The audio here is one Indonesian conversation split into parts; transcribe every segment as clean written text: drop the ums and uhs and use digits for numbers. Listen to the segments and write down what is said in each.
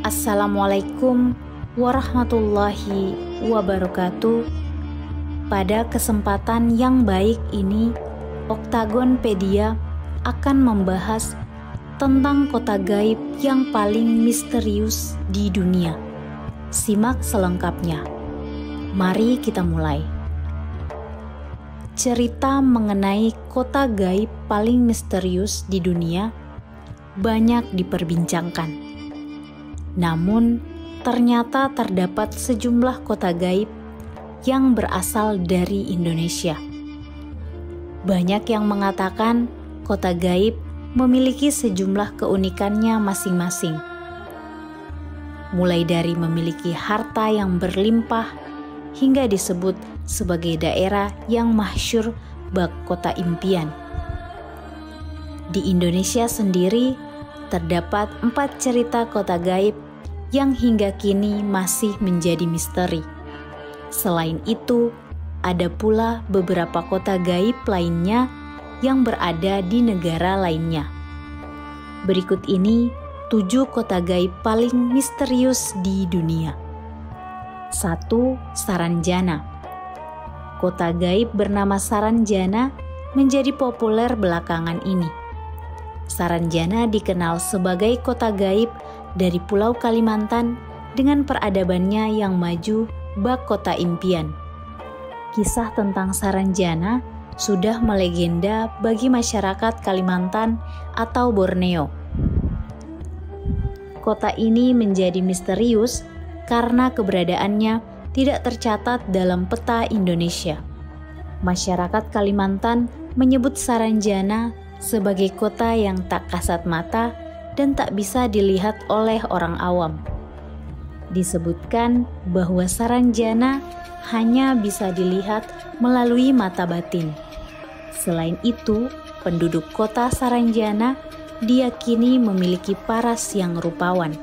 Assalamualaikum warahmatullahi wabarakatuh. Pada kesempatan yang baik ini, Oktagonpedia akan membahas tentang kota gaib yang paling misterius di dunia. Simak selengkapnya. Mari kita mulai. Cerita mengenai kota gaib paling misterius di dunia banyak diperbincangkan. Namun, ternyata terdapat sejumlah kota gaib yang berasal dari Indonesia. Banyak yang mengatakan kota gaib memiliki sejumlah keunikannya masing-masing. Mulai dari memiliki harta yang berlimpah hingga disebut sebagai daerah yang masyhur bak kota impian. Di Indonesia sendiri terdapat 4 cerita kota gaib yang hingga kini masih menjadi misteri. Selain itu, ada pula beberapa kota gaib lainnya yang berada di negara lainnya. Berikut ini 7 kota gaib paling misterius di dunia. 1. Saranjana. Kota gaib bernama Saranjana menjadi populer belakangan ini. Saranjana dikenal sebagai kota gaib dari Pulau Kalimantan dengan peradabannya yang maju bak kota impian. Kisah tentang Saranjana sudah melegenda bagi masyarakat Kalimantan atau Borneo. Kota ini menjadi misterius karena keberadaannya tidak tercatat dalam peta Indonesia. Masyarakat Kalimantan menyebut Saranjana sebagai kota yang tak kasat mata dan tak bisa dilihat oleh orang awam. Disebutkan bahwa Saranjana hanya bisa dilihat melalui mata batin. Selain itu, penduduk kota Saranjana diyakini memiliki paras yang rupawan.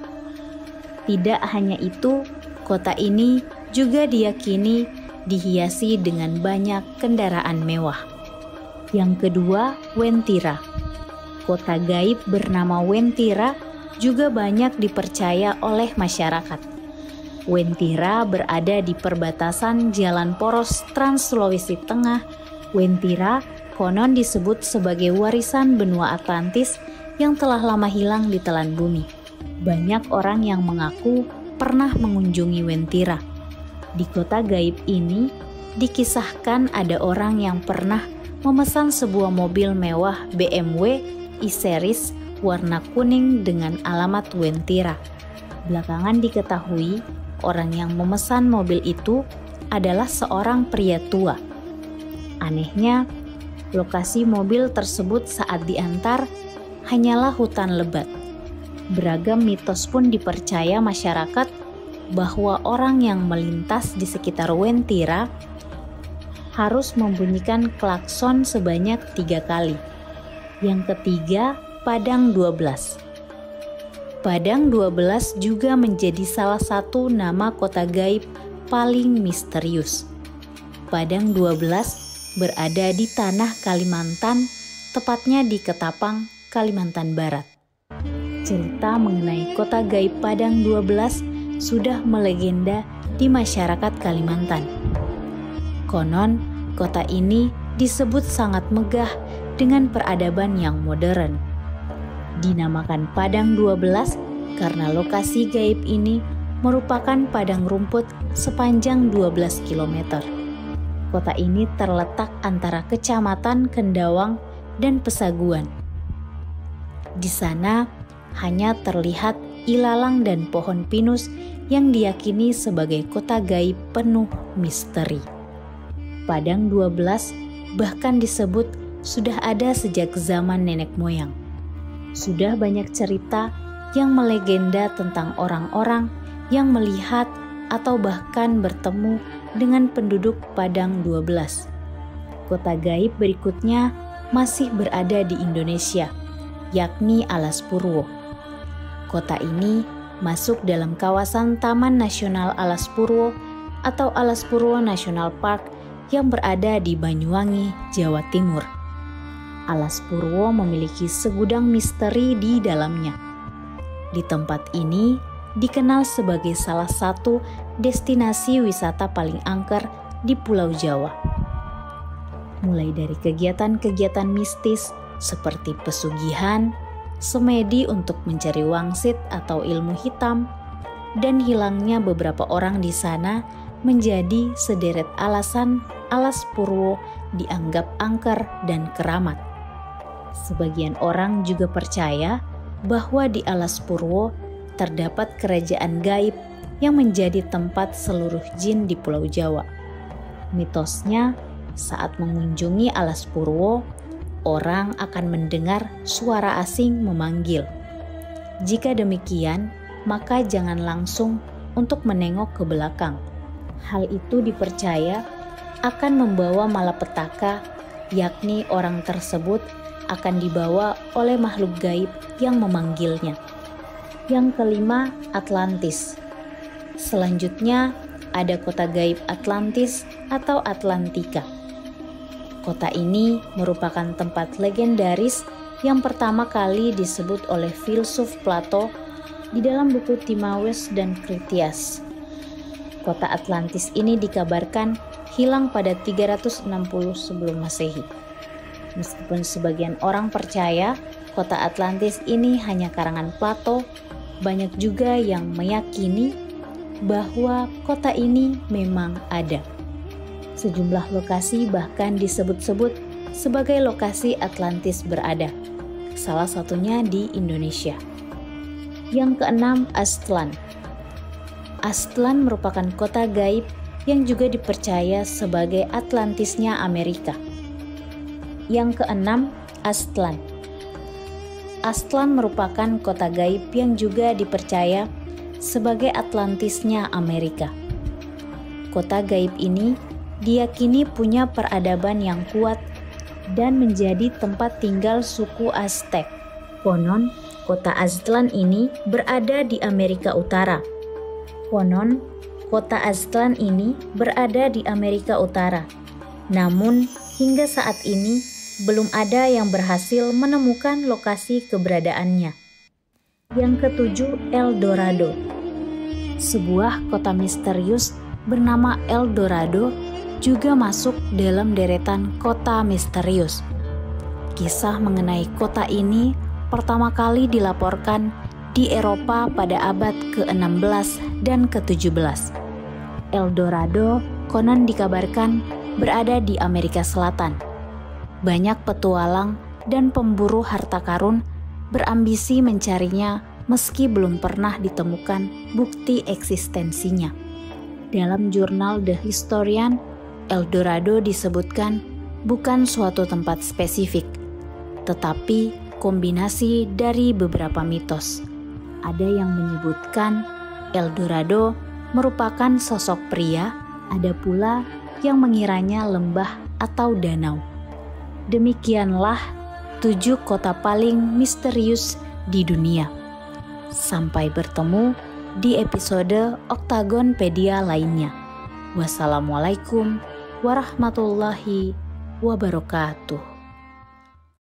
Tidak hanya itu, kota ini juga diyakini dihiasi dengan banyak kendaraan mewah. Yang kedua, Wentira. Kota gaib bernama Wentira juga banyak dipercaya oleh masyarakat. Wentira berada di perbatasan Jalan Poros Trans Sulawesi Tengah. Wentira konon disebut sebagai warisan benua Atlantis yang telah lama hilang di telan bumi. Banyak orang yang mengaku pernah mengunjungi Wentira. Di kota gaib ini dikisahkan ada orang yang pernah memesan sebuah mobil mewah BMW E-Series warna kuning dengan alamat Wentira. Belakangan diketahui orang yang memesan mobil itu adalah seorang pria tua. Anehnya, lokasi mobil tersebut saat diantar hanyalah hutan lebat. Beragam mitos pun dipercaya masyarakat bahwa orang yang melintas di sekitar Wentira harus membunyikan klakson sebanyak 3 kali. Yang ketiga, Padang 12. Padang 12 juga menjadi salah satu nama kota gaib paling misterius. Padang 12 berada di tanah Kalimantan, tepatnya di Ketapang, Kalimantan Barat. Cerita mengenai kota gaib Padang 12 sudah melegenda di masyarakat Kalimantan. Konon, kota ini disebut sangat megah dengan peradaban yang modern. Dinamakan Padang 12 karena lokasi gaib ini merupakan padang rumput sepanjang 12 km. Kota ini terletak antara Kecamatan Kendawang dan Pesaguan. Di sana hanya terlihat ilalang dan pohon pinus yang diyakini sebagai kota gaib penuh misteri. Padang 12 bahkan disebut sudah ada sejak zaman nenek moyang. Sudah banyak cerita yang melegenda tentang orang-orang yang melihat atau bahkan bertemu dengan penduduk Padang 12. Kota gaib berikutnya masih berada di Indonesia, yakni Alas Purwo. Kota ini masuk dalam kawasan Taman Nasional Alas Purwo atau Alas Purwo National Park yang berada di Banyuwangi, Jawa Timur. Alas Purwo memiliki segudang misteri di dalamnya. Di tempat ini dikenal sebagai salah satu destinasi wisata paling angker di Pulau Jawa. Mulai dari kegiatan-kegiatan mistis seperti pesugihan, semedi untuk mencari wangsit atau ilmu hitam, dan hilangnya beberapa orang di sana menjadi sederet alasan Alas Purwo dianggap angker dan keramat. Sebagian orang juga percaya bahwa di Alas Purwo terdapat kerajaan gaib yang menjadi tempat seluruh jin di Pulau Jawa. Mitosnya, saat mengunjungi Alas Purwo, orang akan mendengar suara asing memanggil. Jika demikian, maka jangan langsung untuk menengok ke belakang. Hal itu dipercaya akan membawa malapetaka, yakni orang tersebut akan dibawa oleh makhluk gaib yang memanggilnya. Yang kelima, Atlantis. Selanjutnya, ada kota gaib Atlantis atau Atlantika. Kota ini merupakan tempat legendaris yang pertama kali disebut oleh filsuf Plato di dalam buku Timaeus dan Critias. Kota Atlantis ini dikabarkan hilang pada 360 sebelum Masehi. Meskipun sebagian orang percaya kota Atlantis ini hanya karangan Plato, banyak juga yang meyakini bahwa kota ini memang ada. Sejumlah lokasi bahkan disebut-sebut sebagai lokasi Atlantis berada, salah satunya di Indonesia. Yang keenam, Aztlan. Aztlan merupakan kota gaib yang juga dipercaya sebagai Atlantisnya Amerika. Yang keenam, Aztlan. Aztlan merupakan kota gaib yang juga dipercaya sebagai Atlantisnya Amerika. Kota gaib ini diyakini punya peradaban yang kuat dan menjadi tempat tinggal suku Aztec. Konon, kota Aztlan ini berada di Amerika Utara. Namun, hingga saat ini belum ada yang berhasil menemukan lokasi keberadaannya. Yang ketujuh, El Dorado. Sebuah kota misterius bernama El Dorado juga masuk dalam deretan kota misterius. Kisah mengenai kota ini pertama kali dilaporkan di Eropa pada abad ke-16 dan ke-17. El Dorado konon dikabarkan berada di Amerika Selatan. Banyak petualang dan pemburu harta karun berambisi mencarinya meski belum pernah ditemukan bukti eksistensinya. Dalam jurnal The Historian, El Dorado disebutkan bukan suatu tempat spesifik, tetapi kombinasi dari beberapa mitos. Ada yang menyebutkan El Dorado merupakan sosok pria, ada pula yang mengiranya lembah atau danau. Demikianlah 7 kota paling misterius di dunia. Sampai bertemu di episode Oktagonpedia lainnya. Wassalamualaikum warahmatullahi wabarakatuh.